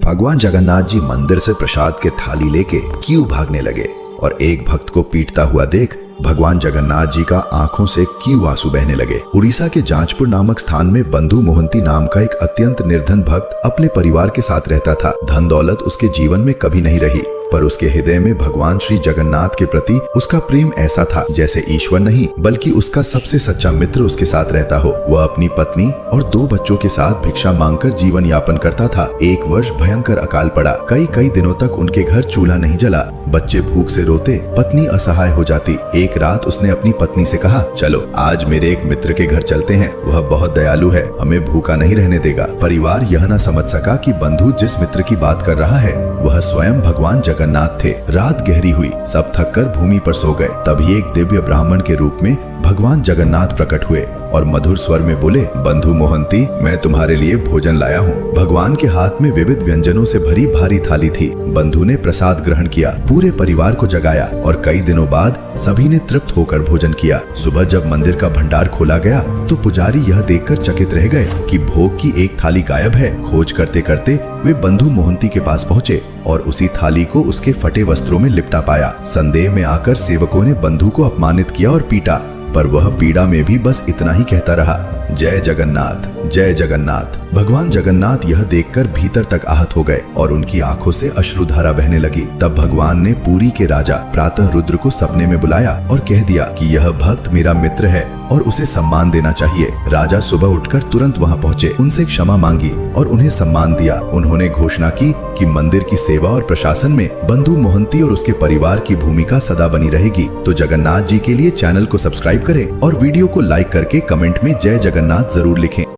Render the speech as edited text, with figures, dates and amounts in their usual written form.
भगवान जगन्नाथ जी मंदिर से प्रसाद के थाली लेके क्यों भागने लगे और एक भक्त को पीटता हुआ देख भगवान जगन्नाथ जी का आंखों से क्यों आंसू बहने लगे। उड़ीसा के जाजपुर नामक स्थान में बंधु मोहंती नाम का एक अत्यंत निर्धन भक्त अपने परिवार के साथ रहता था। धन दौलत उसके जीवन में कभी नहीं रही, पर उसके हृदय में भगवान श्री जगन्नाथ के प्रति उसका प्रेम ऐसा था जैसे ईश्वर नहीं बल्कि उसका सबसे सच्चा मित्र उसके साथ रहता हो। वह अपनी पत्नी और 2 बच्चों के साथ भिक्षा मांगकर जीवन यापन करता था। एक वर्ष भयंकर अकाल पड़ा। कई दिनों तक उनके घर चूल्हा नहीं जला। बच्चे भूख से रोते, पत्नी असहाय हो जाती। एक रात उसने अपनी पत्नी से कहा, चलो आज मेरे एक मित्र के घर चलते हैं, वह बहुत दयालु है, हमें भूखा नहीं रहने देगा। परिवार यह न समझ सका कि बंधु जिस मित्र की बात कर रहा है वह स्वयं भगवान जगन्नाथ थे। रात गहरी हुई, सब थककर भूमि पर सो गए। तभी एक दिव्य ब्राह्मण के रूप में भगवान जगन्नाथ प्रकट हुए और मधुर स्वर में बोले, बंधु मोहंती, मैं तुम्हारे लिए भोजन लाया हूँ। भगवान के हाथ में विविध व्यंजनों से भरी भारी थाली थी। बंधु ने प्रसाद ग्रहण किया, पूरे परिवार को जगाया और कई दिनों बाद सभी ने तृप्त होकर भोजन किया। सुबह जब मंदिर का भंडार खोला गया तो पुजारी यह देखकर चकित रह गए कि भोग की एक थाली गायब है। खोज करते करते वे बंधु मोहंती के पास पहुँचे और उसी थाली को उसके फटे वस्त्रों में लिपटा पाया। संदेह में आकर सेवकों ने बंधु को अपमानित किया और पीटा, पर वह पीड़ा में भी बस इतना ही कहता रहा, जय जगन्नाथ, जय जगन्नाथ। भगवान जगन्नाथ यह देखकर भीतर तक आहत हो गए और उनकी आंखों से अश्रुधारा बहने लगी। तब भगवान ने पुरी के राजा प्रातः रुद्र को सपने में बुलाया और कह दिया कि यह भक्त मेरा मित्र है और उसे सम्मान देना चाहिए। राजा सुबह उठकर तुरंत वहां पहुंचे, उनसे क्षमा मांगी और उन्हें सम्मान दिया। उन्होंने घोषणा की कि मंदिर की सेवा और प्रशासन में बंधु मोहंती और उसके परिवार की भूमिका सदा बनी रहेगी। तो जगन्नाथ जी के लिए चैनल को सब्सक्राइब करें और वीडियो को लाइक करके कमेंट में जय जगन्नाथ जरूर लिखें।